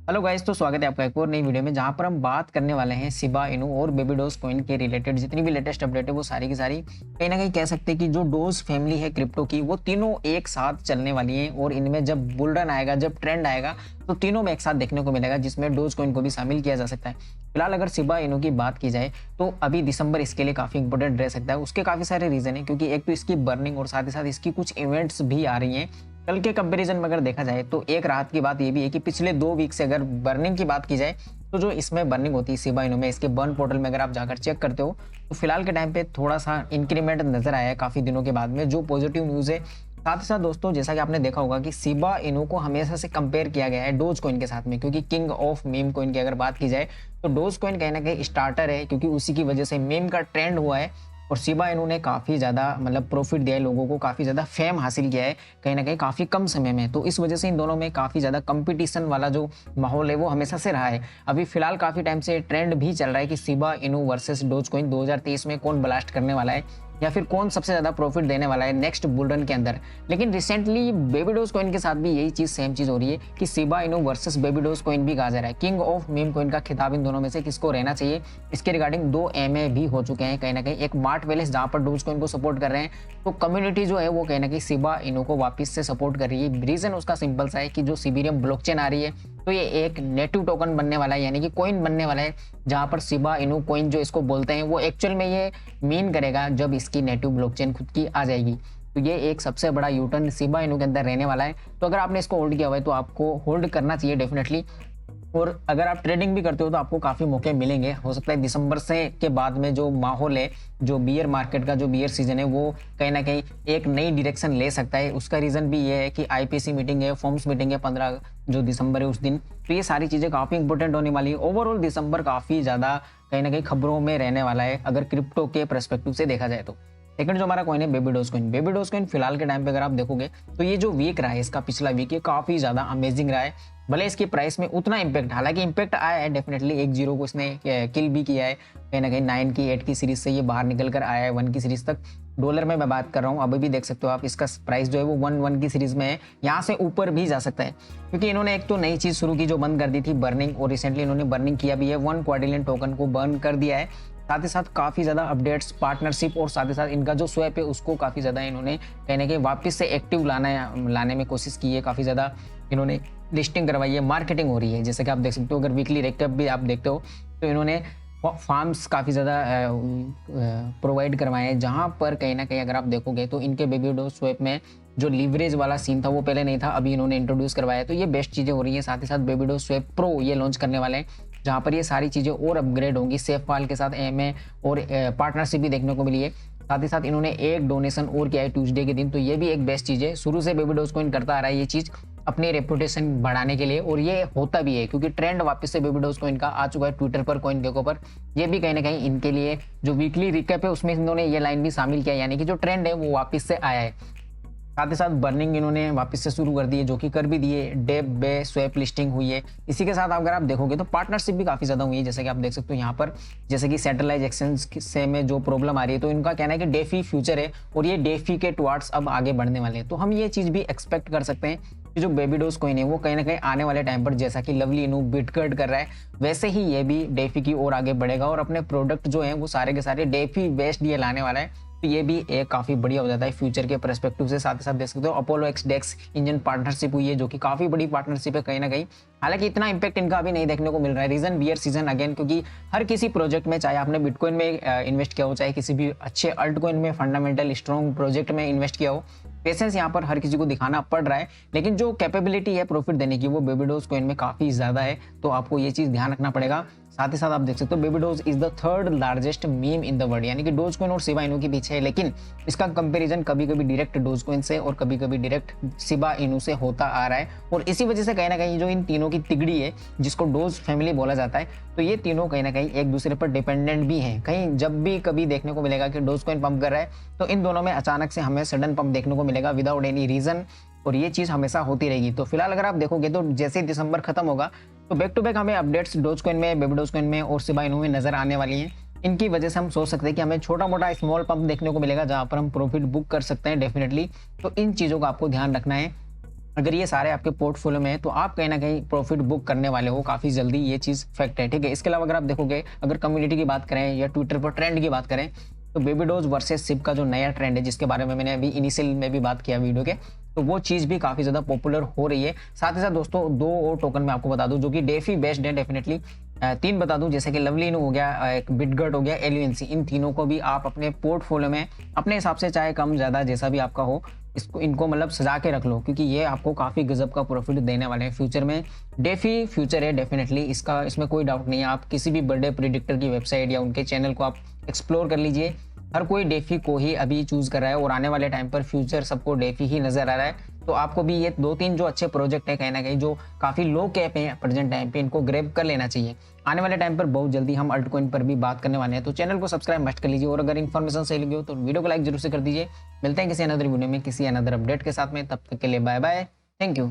Hello guys, तो स्वागत है आपका एक और नई वीडियो में जहां पर हम बात करने वाले हैं शिबा इनू और बेबी डोज कॉइन के रिलेटेड जितनी भी लेटेस्ट अपडेट है वो सारी की सारी कहीं ना कहीं कह सकते हैं कि जो डोज फैमिली है क्रिप्टो की वो तीनों एक साथ चलने वाली हैं और इनमें जब बुल रन आएगा, जब ट्रेंड आएगा तो तीनों में एक साथ देखने को मिलेगा, जिसमें डोज कॉइन को भी शामिल किया जा सकता है। फिलहाल अगर शिबा इनू की बात की जाए तो अभी दिसंबर इसके लिए काफी इंपॉर्टेंट रह सकता है। उसके काफी सारे रीजन है, क्योंकि एक तो इसकी बर्निंग और साथ ही साथ इसकी कुछ इवेंट्स भी आ रही हैं। कल के कंपैरिजन में अगर देखा जाए तो एक राहत की बात ये भी है कि पिछले 2 वीक से अगर बर्निंग की बात की जाए तो जो इसमें बर्निंग होती है शिबा इनू में, इसके बर्न पोर्टल में अगर आप जाकर चेक करते हो तो फिलहाल के टाइम पे थोड़ा सा इंक्रीमेंट नजर आया है काफी दिनों के बाद में, जो पॉजिटिव न्यूज है। साथ ही साथ दोस्तों, जैसा कि आपने देखा होगा कि शिबा इनू को हमेशा से कंपेयर किया गया है डोज कॉइन के साथ में, क्योंकि किंग ऑफ मीम कॉइन की अगर बात की जाए तो डोज कॉइन कहीं ना कहीं स्टार्टर है, क्योंकि उसी की वजह से मीम का ट्रेंड हुआ है और शिबा इनू ने काफ़ी ज़्यादा मतलब प्रॉफिट दिया है लोगों को, काफ़ी ज़्यादा फेम हासिल किया है कहीं ना कहीं काफ़ी कम समय में। तो इस वजह से इन दोनों में काफ़ी ज़्यादा कंपटीशन वाला जो माहौल है वो हमेशा से रहा है। अभी फिलहाल काफ़ी टाइम से ट्रेंड भी चल रहा है कि Shiba Inu versus dose coin 2023 में कौन ब्लास्ट करने वाला है या फिर कौन सबसे ज़्यादा प्रॉफिट देने वाला है नेक्स्ट बुल रन के अंदर। लेकिन रिसेंटली बेबी डोज कॉइन के साथ भी यही चीज़ सेम चीज़ हो रही है कि Shiba Inu versus baby dose coin भी कहा जा रहा है। किंग ऑफ मीम कॉइन का खिताब इन दोनों में से किसको रहना चाहिए, इसके रिगार्डिंग 2 एमए भी हो चुके हैं कहीं ना कहीं। एक मार्ट वेलेस जहाँ पर डोज कॉइन को सपोर्ट कर रहे हैं, तो कम्युनिटी जो है वो कहीं ना कहीं शिबा इनू को वापस से सपोर्ट कर रही है। रीजन उसका सिंपल सा है कि जो सीबीरियम ब्लॉकचेन आ रही है तो ये एक नेटिव टोकन बनने वाला है, यानी कि कॉइन बनने वाला है, जहां पर शिबा इनू कॉइन जो इसको बोलते हैं वो एक्चुअल में ये मीन करेगा जब इसकी नेटिव ब्लॉकचेन खुद की आ जाएगी। तो ये एक सबसे बड़ा यूटर्न शिबा इनू के अंदर रहने वाला है। तो अगर आपने इसको होल्ड किया हुआ है तो आपको होल्ड करना चाहिए डेफिनेटली। और अगर आप ट्रेडिंग भी करते हो तो आपको काफ़ी मौके मिलेंगे। हो सकता है दिसंबर से के बाद में जो माहौल है, जो बियर मार्केट का जो बियर सीजन है वो कहीं ना कहीं एक नई डायरेक्शन ले सकता है। उसका रीज़न भी ये है कि आईपीसी मीटिंग है, फॉर्म्स मीटिंग है 15 जो दिसंबर है उस दिन। तो ये सारी चीज़ें काफ़ी इंपॉर्टेंट होने वाली है। ओवरऑल दिसंबर काफ़ी ज़्यादा कहीं ना कहीं खबरों में रहने वाला है अगर क्रिप्टो के परस्पेक्टिव से देखा जाए तो। सेकंड जो हमारा कॉइन है baby dose coin. Baby dose coin फिलहाल के टाइम पे अगर आप देखोगे तो ये जो वीक रहा है, इसका पिछला वीक ये काफ़ी ज़्यादा अमेजिंग रहा है। भले इसकी प्राइस में उतना इम्पैक्ट, हालांकि इम्पैक्ट आया है डेफिनेटली, 1-0 को इसने किल भी किया है कहीं ना कहीं। 9 की 8 की सीरीज से ये बाहर निकल कर आया है 1 की सीरीज तक। डॉलर में मैं बात कर रहा हूँ, अभी भी देख सकते हो आप, इसका प्राइस जो है वो 1 की सीरीज में है, यहाँ से ऊपर भी जा सकता है, क्योंकि इन्होंने एक तो नई चीज़ शुरू की जो बंद कर दी थी बर्निंग, और रिसेंटली इन्होंने बर्निंग किया भी है, 1 क्वाड्रिलियन टोकन को बर्न कर दिया है। साथ ही साथ काफ़ी ज़्यादा अपडेट्स, पार्टनरशिप और साथ ही साथ इनका जो स्वैप है उसको काफ़ी ज़्यादा इन्होंने कहीं ना कहीं वापस से एक्टिव लाने में कोशिश की है। काफ़ी ज़्यादा इन्होंने लिस्टिंग करवाई है, मार्केटिंग हो रही है, जैसे कि आप देख सकते हो। अगर वीकली रेकअप भी आप देखते हो तो इन्होंने फार्म्स काफ़ी ज़्यादा प्रोवाइड करवाए हैं, जहाँ पर कहीं ना कहीं अगर आप देखोगे तो इनके बेबी डोज स्वैप में जो लीवरेज वाला सीन था वो पहले नहीं था, अभी इन्होंने इंट्रोड्यूस करवाया है। तो ये बेस्ट चीज़ें हो रही हैं। साथ ही साथ बेबी डोज स्वैप प्रो ये लॉन्च करने वाले हैं, जहाँ पर ये सारी चीज़ें और अपग्रेड होंगी। सेफपाल के साथ एमए और पार्टनरशिप भी देखने को मिली है। साथ ही साथ इन्होंने एक डोनेशन और किया है ट्यूसडे के दिन, तो ये भी एक बेस्ट चीज़ है। शुरू से बेबी डोज कॉइन करता आ रहा है ये चीज़ अपनी रेपुटेशन बढ़ाने के लिए, और ये होता भी है क्योंकि ट्रेंड वापस से बेबी डोज कॉइन का आ चुका है ट्विटर पर, कॉइन गेको पर। ये भी कहीं ना कहीं इनके लिए जो वीकली रिकैप है उसमें इन्होंने ये लाइन भी शामिल किया, यानी कि जो ट्रेंड है वो वापस से आया है। साथ ही साथ बर्निंग इन्होंने वापस से शुरू कर दी है, जो कि कर भी दिए। डेप बे स्वैप लिस्टिंग हुई है। इसी के साथ अगर आप देखोगे तो पार्टनरशिप भी काफ़ी ज़्यादा हुई है, जैसे कि आप देख सकते हो यहाँ पर, जैसे कि सेंट्रलाइज एक्सचेंज से में जो प्रॉब्लम आ रही है तो इनका कहना है कि डेफी फ्यूचर है और ये डेफी के टुवार्ड्स अब आगे बढ़ने वाले हैं। तो हम ये चीज़ भी एक्सपेक्ट कर सकते हैं कि जो बेबी डोज कॉइन है वो कहीं ना कहीं आने वाले टाइम पर, जैसा कि लवली इनू बिटकर्ड कर रहा है, वैसे ही ये भी डेफी की ओर आगे बढ़ेगा और अपने प्रोडक्ट जो है वो सारे के सारे डेफी बेस्ड ये लाने वाला है। तो ये भी एक काफ़ी बढ़िया हो जाता है फ्यूचर के परस्पेक्टिव से। साथ ही साथ देख सकते हो अपोलो एक्स डेक्स इंजन पार्टनरशिप हुई है, जो कि काफ़ी बड़ी पार्टनरशिप है कहीं ना कहीं। हालांकि इतना इंपैक्ट इनका अभी नहीं देखने को मिल रहा है। रीजन बियर सीजन अगेन, क्योंकि हर किसी प्रोजेक्ट में, चाहे आपने बिटकॉइन में इन्वेस्ट किया हो, चाहे किसी भी अच्छे अल्ट कॉइन में, फंडामेंटल स्ट्रॉन्ग प्रोजेक्ट में इन्वेस्ट किया हो, पेशेंस यहाँ पर हर किसी को दिखाना पड़ रहा है। लेकिन जो कैपेबिलिटी है प्रॉफिट देने की वो बेबी डोज कॉइन में काफ़ी ज़्यादा है, तो आपको ये चीज़ ध्यान रखना पड़ेगा। साथ ही साथ आप देख सकते हो baby dose is the 3rd largest meme in the world, यानी कि डोज कॉइन और शिबा इनू के पीछे है। लेकिन इसका कंपैरिजन कभी कभी डायरेक्ट डोज कॉइन से और कभी कभी डायरेक्ट शिबा इनू से होता आ रहा है। और इसी वजह से कहीं ना कहीं जो इन तीनों की तिगड़ी है, जिसको डोज फैमिली बोला जाता है, तो ये तीनों कहीं ना कहीं एक दूसरे पर डिपेंडेंट भी हैं। कहीं जब भी कभी देखने को मिलेगा कि डोज कॉइन पंप कर रहा है तो इन दोनों में अचानक से हमें सडन पंप देखने को मिलेगा विदाउट एनी रीजन, और ये चीज़ हमेशा होती रहेगी। तो फिलहाल अगर आप देखोगे तो जैसे दिसंबर खत्म होगा तो बैक टू बैक हमें अपडेट्स डोज कॉइन में, बेबी डोज कॉइन में और शिबा इनू में नजर आने वाली हैं। इनकी वजह से हम सोच सकते हैं कि हमें छोटा मोटा स्मॉल पंप देखने को मिलेगा, जहां पर हम प्रॉफिट बुक कर सकते हैं डेफिनेटली। तो इन चीज़ों का आपको ध्यान रखना है। अगर ये सारे आपके पोर्टफोलियो में है तो आप कहीं ना कहीं प्रॉफिट बुक करने वाले हो काफ़ी जल्दी, ये चीज़ फैक्ट है, ठीक है। इसके अलावा अगर आप देखोगे, अगर कम्युनिटी की बात करें या ट्विटर पर ट्रेंड की बात करें, तो बेबी डोज वर्सेस सिप का जो नया ट्रेंड है, जिसके बारे में मैंने अभी इनिशियल में भी बात किया वीडियो के, तो वो चीज़ भी काफ़ी ज़्यादा पॉपुलर हो रही है। साथ ही साथ दोस्तों 2 और टोकन मैं आपको बता दूं जो कि डेफी बेस्ड है डेफिनेटली। 3 बता दूं, जैसे कि लवली इनू हो गया, एक बिटगट हो गया, एलयूएनसी, इन तीनों को भी आप अपने पोर्टफोलियो में अपने हिसाब से चाहे कम ज़्यादा जैसा भी आपका हो, इसको इनको मतलब सजा के रख लो, क्योंकि ये आपको काफ़ी गजब का प्रॉफिट देने वाले हैं फ्यूचर में। डेफी फ्यूचर है डेफिनेटली, इसमें कोई डाउट नहीं है। आप किसी भी बड़े प्रिडिक्टर की वेबसाइट या उनके चैनल को आप एक्सप्लोर कर लीजिए, हर कोई डेफी को ही अभी चूज कर रहा है और आने वाले टाइम पर फ्यूचर सबको डेफी ही नजर आ रहा है। तो आपको भी ये 2-3 जो अच्छे प्रोजेक्ट है कहीं ना कहीं जो काफी लो कैप है प्रेजेंट टाइम पे, इनको ग्रैब कर लेना चाहिए। आने वाले टाइम पर बहुत जल्दी हम अल्टकॉइन पर भी बात करने वाले हैं, तो चैनल को सब्सक्राइब मस्ट कर लीजिए और अगर इन्फॉर्मेशन सही लगी हो तो वीडियो को लाइक जरूर से कर दीजिए। मिलते हैं किसी अनदर वीडियो में किसी अनदर अपडेट के साथ में, तब तक के लिए बाय बाय, थैंक यू।